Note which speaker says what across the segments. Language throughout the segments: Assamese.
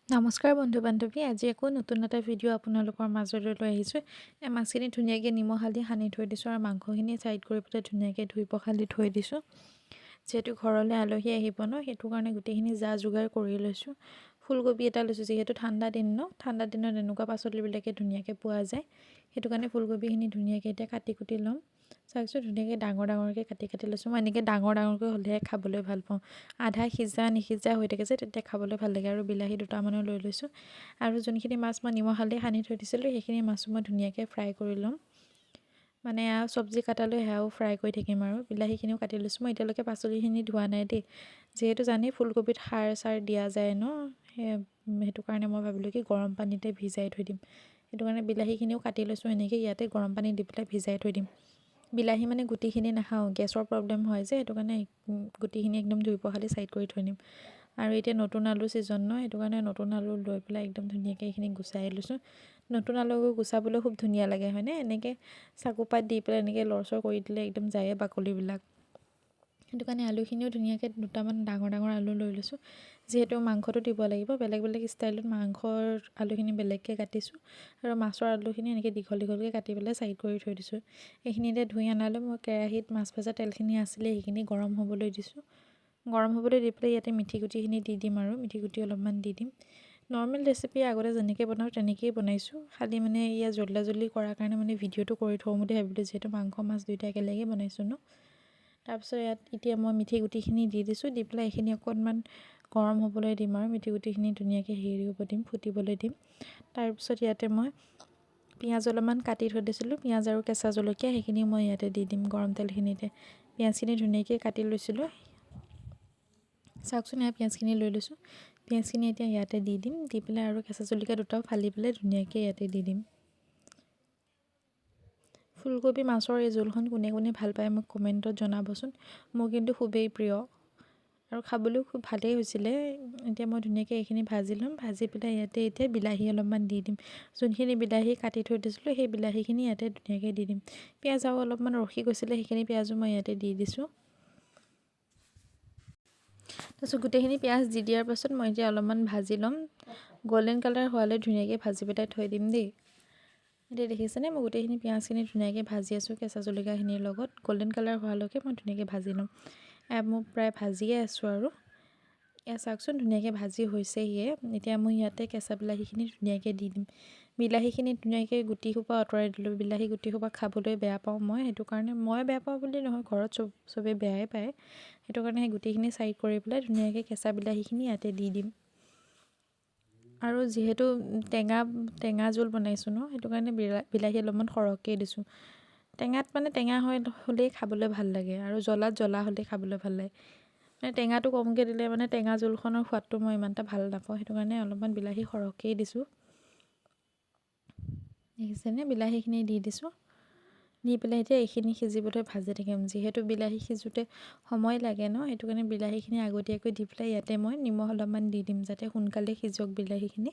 Speaker 1: নমস্কাৰ বন্ধু বান্ধৱী, আজি আকৌ নতুন এটা ভিডিঅ' আপোনালোকৰ মাজলৈ লৈ আহিছোঁ। মাছখিনি ধুনীয়াকৈ নিমখ হালধি সানি থৈ দিছোঁ আৰু মাংসখিনি ছাইড কৰি পেলাই ধুনীয়াকৈ ধুই পখালি থৈ দিছোঁ। যিহেতু ঘৰলৈ আলহী আহিব ন, সেইটো কাৰণে গোটেইখিনি যা যোগাৰ কৰি লৈছোঁ। ফুলকবি এটা লৈছোঁ, যিহেতু ঠাণ্ডা দিন ন, ঠাণ্ডা দিনত এনেকুৱা পাচলিবিলাকে ধুনীয়াকৈ পোৱা যায়। সেইটো কাৰণে ফুলকবিখিনি ধুনীয়াকৈ এতিয়া কাটি কুটি ল'ম। চাওকচোন ধুনীয়াকৈ ডাঙৰ ডাঙৰকৈ কাটি লৈছোঁ। মই এনেকৈ ডাঙৰ ডাঙৰকৈ হ'লেহে খাবলৈ ভাল পাওঁ। আধা সিজা নিসিজা হৈ থাকে যে, তেতিয়া খাবলৈ ভাল লাগে। আৰু বিলাহী দুটামানো লৈ লৈছোঁ। আৰু যোনখিনি মাছ মই নিমখ হালধি সানি থৈ দিছিলোঁ, সেইখিনি মাছো মই ধুনীয়াকৈ ফ্ৰাই কৰি ল'ম। মানে চব্জি কাটালৈ সেয়াও ফ্ৰাই কৰি থাকিম। আৰু বিলাহীখিনিও কাটি লৈছোঁ। মই এতিয়ালৈকে পাচলিখিনি ধোৱা নাই দেই, যিহেতু জানেই ফুলকবিত সাৰ চাৰ দিয়া যায় ন, সেইটো কাৰণে মই ভাবিলোঁ কি গৰম পানীতে ভিজাই থৈ দিম। সেইটো কাৰণে বিলাহীখিনিও কাটি লৈছোঁ। এনেকৈ ইয়াতে গৰম পানী দি পেলাই ভিজাই থৈ দিম। বিলাহী মানে গুটিখিনি নাখাওঁ, গেছৰ প্ৰব্লেম হয় যে, সেইটো কাৰণে গুটিখিনি একদম ধুই পখালি ছাইড কৰি থৈ দিম। আৰু এতিয়া নতুন আলু ছিজন ন, সেইটো কাৰণে নতুন আলু লৈ পেলাই একদম ধুনীয়াকৈ এইখিনি গুচাই লৈছোঁ। নতুন আলু গুচাবলৈ খুব ধুনীয়া লাগে হয়নে? এনেকৈ চাকুপাত দি পেলাই এনেকৈ লৰচৰ কৰি দিলে একদম যায়ে বাকলিবিলাক। সেইটো কাৰণে আলুখিনিও ধুনীয়াকৈ দুটামান ডাঙৰ ডাঙৰ আলু লৈ লৈছোঁ। যিহেতু মাংসটো দিব লাগিব, বেলেগ বেলেগ ষ্টাইলত মাংসৰ আলুখিনি বেলেগকৈ কাটিছোঁ। আৰু মাছৰ আলুখিনি এনেকৈ দীঘল দীঘলকৈ কাটি পেলাই ছাইড কৰি থৈ দিছোঁ। এইখিনিতে ধুই অনালৈ মই কেৰাহীত মাছ ভজা তেলখিনি আছিলে, সেইখিনি গৰম হ'বলৈ দিছোঁ। গৰম হ'বলৈ দি পেলাই ইয়াতে মিঠি গুটিখিনি দি দিম। আৰু মিঠি গুটি অলপমান দি দিম। নৰ্মেল ৰেচিপি আগতে যেনেকৈ বনাওঁ তেনেকৈয়ে বনাইছোঁ, খালি মানে ইয়াত জল্দা জল্দি কৰাৰ কাৰণে মানে ভিডিঅ'টো কৰি থওঁ বুলি ভাবিলোঁ, যিহেতু মাংস মাছ দুয়োটা একেলগে বনাইছোঁ ন। তাৰপিছত এতিয়া মই মিঠি গুটিখিনি দি দিছোঁ। দি পেলাই এইখিনি অকণমান গৰম হ'বলৈ দিম। আৰু মিঠি গুটিখিনি ধুনীয়াকৈ হেৰি হ'ব দিম, ফুটিবলৈ দিম। তাৰপিছত ইয়াতে মই পিঁয়াজ অলপমান কাটি থৈ দিছিলোঁ, পিঁয়াজ আৰু কেঁচা জলকীয়া, সেইখিনি মই ইয়াতে দি দিম গৰম তেলখিনিতে। পিঁয়াজখিনি ধুনীয়াকৈ কাটি লৈছিলোঁ। চাওকচোন, পিঁয়াজখিনি লৈ লৈছোঁ। পিঁয়াজখিনি এতিয়া ইয়াতে দি দিম। দি পেলাই আৰু কেঁচা জলকীয়া দুটাও ফালি পেলাই ধুনীয়াকৈ ইয়াতে দি দিম। ফুলকবি মাছৰ এই জোলখন কোনে কোনে ভাল পায় মোক কমেণ্টত জনাবচোন। মোৰ কিন্তু খুবেই প্ৰিয় আৰু খাবলৈও খুব ভালেই হৈছিলে। এতিয়া মই ধুনীয়াকৈ এইখিনি ভাজি ল'ম। ভাজি পেলাই ইয়াতে এতিয়া বিলাহী অলপমান দি দিম। যোনখিনি বিলাহী কাটি থৈ দিছিলোঁ, সেই বিলাহীখিনি ইয়াতে ধুনীয়াকৈ দি দিম। পিঁয়াজ আৰু অলপমান ৰখি গৈছিলে, সেইখিনি পিঁয়াজো মই ইয়াতে দি দিছোঁ। তাৰপিছত গোটেইখিনি পিঁয়াজ দি দিয়াৰ পাছত মই এতিয়া অলপমান ভাজি ল'ম। গল্ডেন কালাৰ হোৱালৈ ধুনীয়াকৈ ভাজি পেলাই থৈ দিম দেই। এতিয়া দেখিছেনে, মই গোটেইখিনি পিঁয়াজখিনি ধুনীয়াকৈ ভাজি আছোঁ কেঁচা জলকীয়াখিনিৰ লগত। গল্ডেন কালাৰ হোৱালৈকে মই ধুনীয়াকৈ ভাজি ল'ম। মই প্ৰায় ভাজিয়ে আছোঁ। আৰু এয়া চাওকচোন ধুনীয়াকৈ ভাজি হৈছেহিয়ে। এতিয়া মই ইয়াতে কেঁচা বিলাহীখিনি ধুনীয়াকৈ দি দিম। বিলাহীখিনি ধুনীয়াকৈ গুটিসোপা আঁতৰাই দিলোঁ। বিলাহী গুটিসোপা খাবলৈ বেয়া পাওঁ মই, সেইটো কাৰণে মই বেয়া পাওঁ বুলি নহয়, ঘৰত চবেই বেয়াই পায়। সেইটো কাৰণে সেই গুটিখিনি ছাইড কৰি পেলাই ধুনীয়াকৈ কেঁচা বিলাহীখিনি ইয়াতে দি দিম। আৰু যিহেতু টেঙা জোল বনাইছোঁ ন, সেইটো কাৰণে বিলাহী অলপমান সৰহকৈ দিছোঁ। টেঙাত মানে টেঙা হ'লেই খাবলৈ ভাল লাগে, আৰু জ্বলা হ'লেই খাবলৈ ভাল লাগে। মানে টেঙাটো কমকৈ দিলে মানে টেঙা জোলখনৰ সোৱাদটো মই ইমান এটা ভাল নাপাওঁ, সেইটো কাৰণে অলপমান বিলাহী সৰহকৈয়ে দিছোঁ। দেখিছেনে, বিলাহীখিনি দি দিছোঁ। দি পেলাই এতিয়া এইখিনি সিজিবলৈ ভাজি থাকিম। যিহেতু বিলাহী সিজোঁতে সময় লাগে ন, সেইটো কাৰণে বিলাহীখিনি আগতীয়াকৈ দি পেলাই ইয়াতে মই নিমখ অলপমান দি দিম, যাতে সোনকালে সিজক বিলাহীখিনি।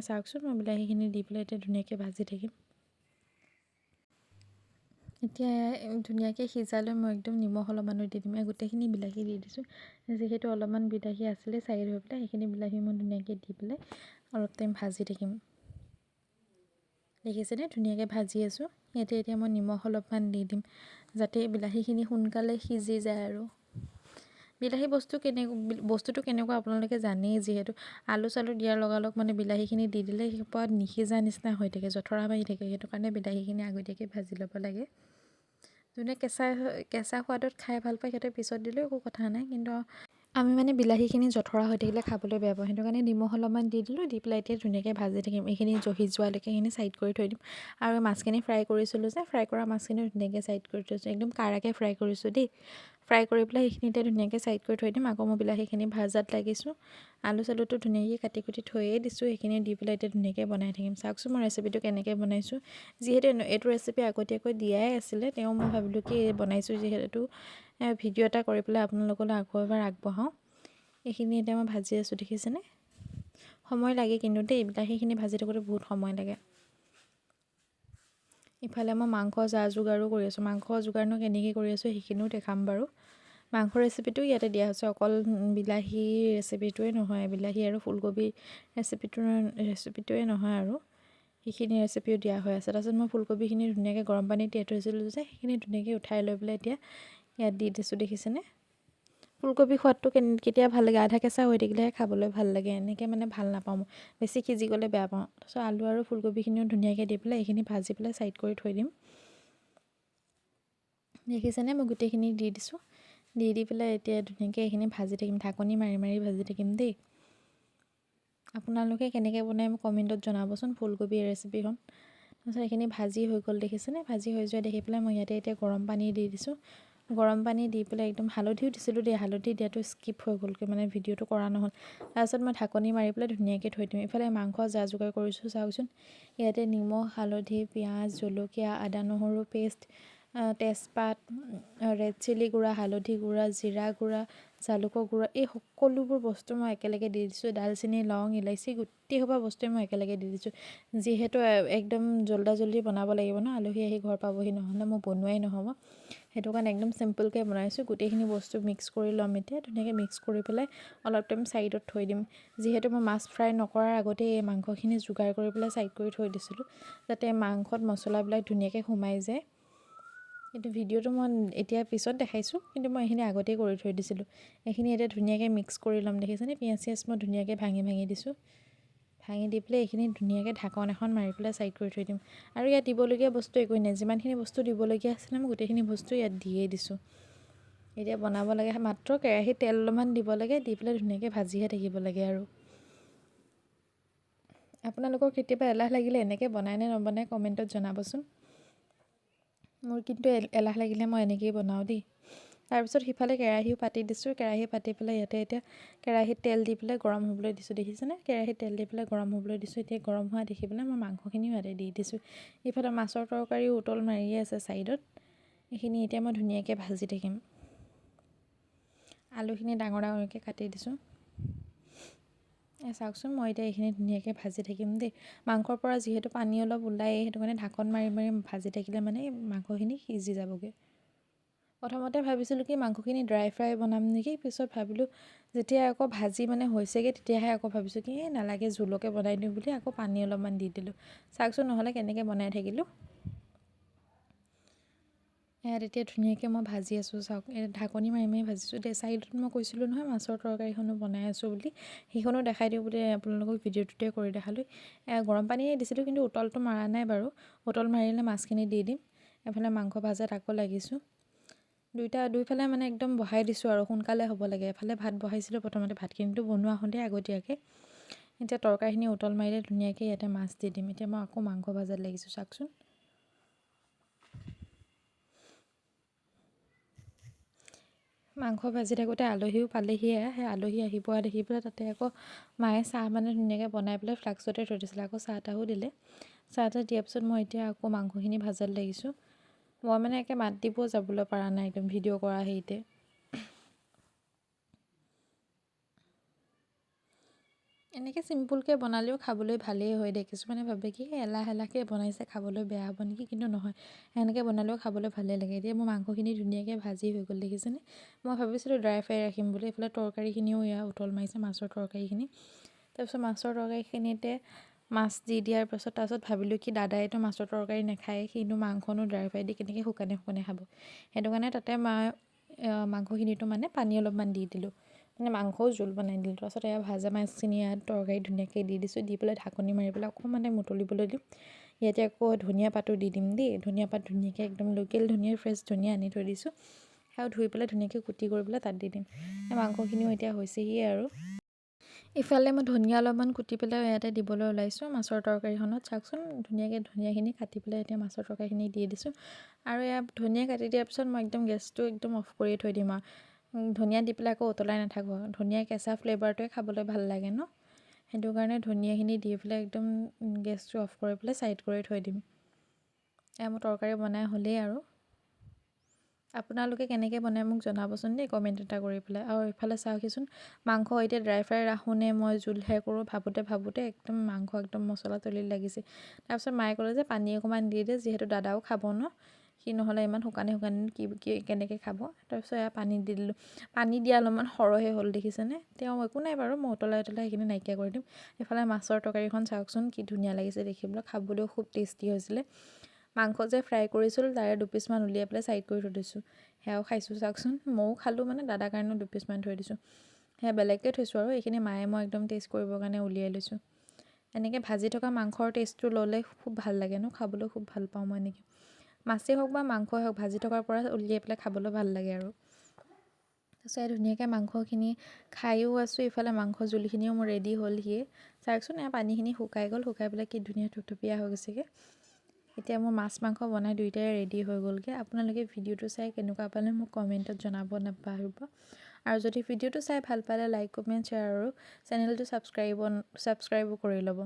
Speaker 1: চাওকচোন, মই বিলাহীখিনি দি পেলাই এতিয়া ধুনীয়াকৈ ভাজি থাকিম। এতিয়া ধুনীয়াকৈ সিজালৈ মই একদম নিমখ অলপমানো দি দিম। গোটেইখিনি বিলাহী দি দিছোঁ। যিহেতু অলপমান বিলাহী আছিলে চাইড হৈ পেলাই, সেইখিনি বিলাহী মই ধুনীয়াকৈ দি পেলাই অলপ টাইম ভাজি থাকিম। দেখিছেনে, ধুনীয়াকৈ ভাজি আছোঁ। ইয়াতে এতিয়া মই নিমখ অলপমান দি দিম, যাতে বিলাহীখিনি সোনকালে সিজি যায়। আৰু বিলাহী বস্তুটো কেনেকুৱা আপোনালোকে জানেই, যিহেতু আলু চালু দিয়াৰ লগালগ মানে বিলাহীখিনি দি দিলে সেইসোপা নিসিজা নিচিনা হৈ থাকে, জঠৰা মাৰি থাকে। সেইটো কাৰণে বিলাহীখিনি আগতীয়াকৈ ভাজি ল'ব লাগে। যোনে কেঁচা সোৱাদত খাই ভাল পায়, সিহঁতে পিছত দিলেও একো কথা নাই, কিন্তু আমি মানে বিলাহীখিনি জঠৰা হৈ থাকিলে খাবলৈ বেয়া পাওঁ। সেইটো কাৰণে নিমখ অলপমান দি দিলোঁ। দি পেলাই এতিয়া ধুনীয়াকৈ ভাজি থাকিম। এইখিনি সিজোৱালৈকে এইখিনি ছাইড কৰি থৈ দিম। আৰু মাছখিনি ফ্ৰাই কৰিছিলোঁ যে, ফ্ৰাই কৰা মাছখিনি ধুনীয়াকৈ ছাইড কৰি থৈছোঁ। একদম কাঢ়াকৈ ফ্ৰাই কৰিছোঁ দেই। ফ্ৰাই কৰি পেলাই সেইখিনিতে ধুনীয়াকৈ ছাইড কৰি থৈ দিম। আকৌ মই বিলাহীখিনি ভাজাত লাগিছোঁ। আলু চালুটো ধুনীয়াকৈ কাটি কুটি থৈয়ে দিছোঁ। সেইখিনি দি পেলাই এতিয়া ধুনীয়াকৈ বনাই থাকিম। চাওকচোন মই ৰেচিপিটো কেনেকৈ বনাইছোঁ। যিহেতু এইটো ৰেচিপি আগতীয়াকৈ দিয়াই আছিলে, তেওঁ মই ভাবিলোঁ কি বনাইছোঁ যিহেতু ভিডিঅ' এটা কৰি পেলাই আপোনালোকলৈ আকৌ এবাৰ আগবঢ়াওঁ। এইখিনি এতিয়া মই ভাজি আছোঁ, দেখিছেনে। সময় লাগে কিন্তু দেই, বিলাহীখিনি ভাজি থাকোঁতে বহুত সময় লাগে। ইফালে মই মাংস যা যোগাৰো কৰি আছোঁ। মাংস যোগাৰনো কেনেকৈ কৰি আছোঁ সেইখিনিও দেখাম বাৰু। মাংসৰ ৰেচিপিটো ইয়াতে দিয়া হৈছে, অকল বিলাহী ৰেচিপিটোৱে নহয়, বিলাহী আৰু ফুলকবি ৰেচিপিটোৱে নহয় আৰু সেইখিনি ৰেচিপিও দিয়া হৈ আছে। তাৰপিছত মই ফুলকবিখিনি ধুনীয়াকৈ গৰম পানীত তিয়াই থৈছিলোঁ যে সেইখিনি ধুনীয়াকৈ উঠাই লৈ পেলাই এতিয়া ইয়াত দি দিছোঁ, দেখিছেনে? ফুলকবি সোৱাদটো কেতিয়া ভাল লাগে, আধা কেঁচা হৈ থাকিলেহে খাবলৈ ভাল লাগে, এনেকৈ মানে ভাল নাপাওঁ মই, বেছি সিজি গ'লে বেয়া পাওঁ। তাৰপিছত আলু আৰু ফুলকবিখিনিও ধুনীয়াকৈ দি পেলাই এইখিনি ভাজি পেলাই ছাইড কৰি থৈ দিম। দেখিছেনে মই গোটেইখিনি দি দিছোঁ, দি পেলাই এতিয়া ধুনীয়াকৈ এইখিনি ভাজি থাকিম, ঢাকনি মাৰি মাৰি ভাজি থাকিম দেই। আপোনালোকে কেনেকৈ বনাই মোক কমেণ্টত জনাবচোন ফুলকবি ৰেচিপিখন। তাৰপিছত এইখিনি ভাজি হৈ গ'ল, দেখিছেনে? ভাজি হৈ যোৱা দেখি পেলাই মই ইয়াতে এতিয়া গৰম পানী দি দিছোঁ। গৰম পানী দি পেলাই একদম হালধিও দিছিলোঁ দেই, হালধি দিয়াটো স্কিপ হৈ গ'লগৈ, মানে ভিডিঅ'টো কৰা নহ'ল। তাৰপিছত মই ঢাকনি মাৰি পেলাই ধুনীয়াকৈ থৈ দিম। ইফালে মাংস যা যোগাৰ কৰিছোঁ চাওকচোন, ইয়াতে নিমখ, হালধি, পিঁয়াজ, জলকীয়া, আদা নহৰু পেষ্ট, তেজপাত, ৰেড চিলি গুড়া, হালধি গুড়া, জিৰা গুড়া, জালুকৰ গুড়া, এই সকলোবোৰ বস্তু মই একেলগে দি দিছোঁ। দালচেনি, লং, ইলাচি গোটেই সোপা বস্তুৱে মই একেলগে দি দিছোঁ। যিহেতু একদম জল্দি বনাব লাগিব ন, আলহী আহি ঘৰ পাবহি, নহ'লে মোৰ বনোৱাই নহ'ব। সেইটো কাৰণে একদম চিম্পলকৈ বনাইছোঁ। গোটেইখিনি বস্তু মিক্স কৰি ল'ম এতিয়া, ধুনীয়াকৈ মিক্স কৰি পেলাই অলপ টাইম ছাইডত থৈ দিম। যিহেতু মই মাছ ফ্ৰাই নকৰাৰ আগতেই এই মাংসখিনি যোগাৰ কৰি পেলাই ছাইড কৰি থৈ দিছিলোঁ, যাতে মাংসত মছলাবিলাক ধুনীয়াকৈ সোমাই যায়। কিন্তু ভিডিঅ'টো মই এতিয়া পিছত দেখাইছোঁ, কিন্তু মই এইখিনি আগতেই কৰি থৈ দিছিলোঁ। এইখিনি এতিয়া ধুনীয়াকৈ মিক্স কৰি ল'ম, দেখিছেনে? পিঁয়াজ চিয়াজ মই ধুনীয়াকৈ ভাঙি দিছোঁ। ভাঙি দি পেলাই এইখিনি ধুনীয়াকৈ ঢাকন এখন মাৰি পেলাই ছাইড কৰি থৈ দিম। আৰু ইয়াত দিবলগীয়া বস্তু একোৱেই নাই, যিমানখিনি বস্তু দিবলগীয়া আছিলে মই গোটেইখিনি বস্তু ইয়াত দিয়েই দিছোঁ। এতিয়া বনাব লাগে মাত্ৰ কেৰাহীত তেল অলপমান দিব লাগে, দি পেলাই ধুনীয়াকৈ ভাজিহে থাকিব লাগে আৰু। আপোনালোকৰ কেতিয়াবা এলাহ লাগিলে এনেকৈ বনাই নে নবনাই কমেণ্টত জনাবচোন। মোৰ কিন্তু এলাহ লাগিলে মই এনেকৈয়ে বনাওঁ দেই। তাৰপিছত সিফালে কেৰাহীও পাতি দিছোঁ, কেৰাহী পাতি পেলাই ইয়াতে এতিয়া কেৰাহীত তেল দি পেলাই গৰম হ'বলৈ দিছোঁ, দেখিছেনে? কেৰাহীত তেল দি পেলাই গৰম হ'বলৈ দিছোঁ। এতিয়া গৰম হোৱা দেখি পেলাই মই মাংসখিনিও ইয়াতে দি দিছোঁ। ইফালে মাছৰ তৰকাৰীও উতল মাৰিয়ে আছে ছাইডত, এইখিনি এতিয়া মই ধুনীয়াকৈ ভাজি থাকিম। আলুখিনি ডাঙৰ ডাঙৰকৈ কাটি দিছোঁ। চাওকচোন, মই এতিয়া এইখিনি ধুনীয়াকৈ ভাজি থাকিম দেই। মাংসৰ পৰা যিহেতু পানী অলপ ওলায়, সেইটো কাৰণে ঢাকন মাৰি মাৰি ভাজি থাকিলে মানে মাংসখিনি সিজি যাবগৈ। প্ৰথমতে ভাবিছিলোঁ কি মাংসখিনি ড্ৰাই ফ্ৰাই বনাম নেকি, পিছত ভাবিলোঁ যেতিয়া আকৌ ভাজি মানে হৈছেগৈ তেতিয়াহে আকৌ ভাবিছোঁ কি নালাগে, জোলকে বনাই দিওঁ বুলি আকৌ পানী অলপমান দি দিলোঁ। চাওকচোন নহ'লে কেনেকৈ বনাই থাকিলোঁ। ইয়াত এতিয়া ধুনীয়াকৈ মই ভাজি আছোঁ, চাওক ঢাকনি মাৰি মাৰি ভাজিছোঁ দেই। ছাইডত মই কৈছিলোঁ নহয় মাছৰ তৰকাৰীখনো বনাই আছোঁ বুলি, সেইখনো দেখাই দিওঁ বুলি আপোনালোকক ভিডিঅ'টোতে কৰি দেখালোঁ। গৰম পানীয়ে দিছিলোঁ, কিন্তু উতলটো মৰা নাই বাৰু। উতল মাৰিলে মাছখিনি দি দিম। এফালে মাংস ভাজাত আকৌ লাগিছোঁ। দুইফালে মানে একদম বহাই দিছোঁ আৰু সোনকালে হ'ব লাগে। এফালে ভাত বহাইছিলোঁ, প্ৰথমতে ভাতখিনিতো বনোৱা হ'লেই আগতীয়াকৈ। এতিয়া তৰকাৰীখিনি উতল মাৰিলে ধুনীয়াকৈ ইয়াতে মাছ দি দিম। এতিয়া মই আকৌ মাংস ভাজাত লাগিছোঁ, চাওকচোন। মাংস ভাজি থাকোঁতে আলহীও পালেহিয়ে, সেই আলহী আহি পোৱা দেখি পেলাই তাতে আকৌ মায়ে চাহ মানে ধুনীয়াকৈ বনাই পেলাই ফ্লাক্সতে থৈ দিছিলে, আকৌ চাহ তাহো দিলে। চাহ তাহ দিয়াৰ পিছত মই এতিয়া আকৌ মাংসখিনি ভাজাত লাগিছোঁ। মই মানে একে মাত দিবও যাবলৈ পৰা নাই একদম ভিডিঅ' কৰা হেৰিতে। এনেকৈ চিম্পুলকৈ বনালেও খাবলৈ ভালেই হয় দে। কিছুমানে ভাবে কি এলাহকৈ বনাইছে, খাবলৈ বেয়া হ'ব নেকি, কিন্তু নহয়, এনেকৈ বনালেও খাবলৈ ভালেই লাগে। এতিয়া মোৰ মাংসখিনি ধুনীয়াকৈ ভাজি হৈ গ'ল, দেখিছেনে? মই ভাবিছিলোঁ ড্ৰাই ফ্ৰাই ৰাখিম বুলি। এইফালে তৰকাৰীখিনিও উতল মাৰিছে, মাছৰ তৰকাৰীখিনি। তাৰপিছত মাছৰ তৰকাৰীখিনিতে মাছ দি দিয়াৰ তাৰপিছত ভাবিলোঁ কি দাদাইতো মাছৰ তৰকাৰী নাখায়, সিনো মাংসনো ড্ৰাই ফ্ৰাই দি কেনেকৈ শুকানে খাব। সেইটো কাৰণে তাতে মাংসখিনিতো মানে পানী অলপমান দি দিলোঁ, মানে মাংসও জোল বনাই দিলোঁ। তাৰপিছত এয়া ভাজা মাছখিনি ইয়াত তৰকাৰী ধুনীয়াকৈ দি দিছোঁ, দি পেলাই ঢাকনি মাৰি পেলাই অকণমান উতলিবলৈ দিম। ইয়াতে আকৌ ধনিয়া পাতো দি দিম দেই। ধনিয়া পাত ধুনীয়াকৈ একদম লোকেল ধনিয়া, ফ্ৰেছ ধনিয়া আনি থৈ দিছোঁ, সেয়াও ধুই পেলাই ধুনীয়াকৈ কুটি কৰি পেলাই তাত দি দিম। মাংসখিনিও এতিয়া হৈছেহিয়ে আৰু। ইফালে মই ধনিয়া অলপমান কুটি পেলাই ইয়াতে দিবলৈ ওলাইছোঁ মাছৰ তৰকাৰীখনত। চাওকচোন ধুনীয়াকৈ ধনিয়াখিনি কাটি পেলাই এতিয়া মাছৰ তৰকাৰীখিনি দি দিছোঁ। আৰু এয়া ধনিয়া কাটি দিয়াৰ পিছত মই একদম গেছটো একদম অফ কৰিয়ে থৈ দিম আৰু। ধনিয়া দি পেলাই আকৌ উতলাই নাথাকোঁ। ধনিয়া কেঁচা ফ্লেভাৰটোৱে খাবলৈ ভাল লাগে ন, সেইটো কাৰণে ধনিয়াখিনি দি পেলাই একদম গেছটো অফ কৰি পেলাই ছাইড কৰি থৈ দিম। মোৰ তৰকাৰী বনাই হ'লেই আৰু। আপোনালোকে কেনেকৈ বনাই মোক জনাবচোন দেই কমেণ্ট এটা কৰি পেলাই। আৰু এইফালে চাওকহিচোন, মাংস এতিয়া ড্ৰাই ফ্ৰাই ৰাখোঁনে মই জোলহে কৰোঁ ভাবোঁতে একদম মাংস একদম মছলা তলিত লাগিছে। তাৰপিছত মায়ে ক'লে যে পানী অকণমান দি দে, যিহেতু দাদাও খাব ন, সি নহ'লে ইমান শুকানে কেনেকৈ খাব। তাৰপিছত এয়া পানী দি দিলোঁ, পানী দিয়া অলপমান সৰহে হ'ল দেখিছেনে। তেওঁ একো নাই বাৰু, মই উতলাই সেইখিনি নাইকিয়া কৰি দিম। এইফালে মাছৰ তৰকাৰীখন চাওকচোন কি ধুনীয়া লাগিছে দেখিবলৈ, খাবলৈও খুব টেষ্টি হৈছিলে। মাংস যে ফ্ৰাই কৰিছিলোঁ তাৰে দুপিচমান উলিয়াই পেলাই ছাইড কৰি থৈ দিছোঁ, সেয়াও খাইছোঁ চাওকচোন। ময়ো খালোঁ মানে দাদাৰ কাৰণেও দুপিচমান থৈ দিছোঁ, সেয়া বেলেগকৈ থৈছোঁ আৰু এইখিনি মায়ে মই একদম টেষ্ট কৰিবৰ কাৰণে উলিয়াই লৈছোঁ। এনেকৈ ভাজি থকা মাংসৰ টেষ্টটো ল'লে খুব ভাল লাগে ন, খাবলৈ খুব ভাল পাওঁ মই এনেকৈ। মাছেই হওক বা মাংসই হওক ভাজি থকাৰ পৰা উলিয়াই পেলাই খাবলৈ ভাল লাগে আৰু। তাৰপিছত ধুনীয়াকৈ মাংসখিনি খায়ো আছোঁ, ইফালে মাংস জোলখিনিও মোৰ ৰেডি হ'লহিয়ে। চাওকচোন এয়া পানীখিনি শুকাই গ'ল, শুকাই পেলাই কি ধুনীয়া থুপথুপীয়া হৈ গৈছেগৈ। এতিয়া মোৰ মাছ মাংস বনাই দুয়োটাই ৰেডি হৈ গ'লগৈ। আপোনালোকে ভিডিঅ'টো চাই কেনেকুৱা পালে মোক কমেণ্টত জনাব নাপাহৰিব। আৰু যদি ভিডিঅ'টো চাই ভাল পালে লাইক কমেণ্ট শ্বেয়াৰ আৰু চেনেলটো ছাবস্ক্ৰাইবো কৰি ল'ব।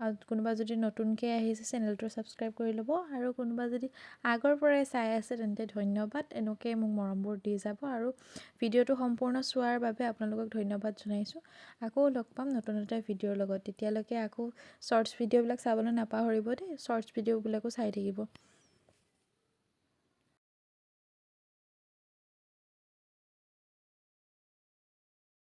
Speaker 1: আৰু কোনোবা যদি নতুনকৈ আহিছে চেনেলটো ছাবস্ক্ৰাইব কৰি ল'ব, আৰু কোনোবা যদি আগৰ পৰাই চাই আছে তেন্তে ধন্যবাদ, এনেকৈ মোক মৰমবোৰ দি যাব। আৰু ভিডিঅ'টো সম্পূৰ্ণ চোৱাৰ বাবে আপোনালোকক ধন্যবাদ জনাইছোঁ। আকৌ লগ পাম নতুন এটা ভিডিঅ'ৰ লগত, তেতিয়ালৈকে আকৌ শ্বৰ্টছ ভিডিঅ'বিলাক চাবলৈ নাপাহৰিব দেই, শ্বৰ্টছ ভিডিঅ'বিলাকো চাই থাকিব।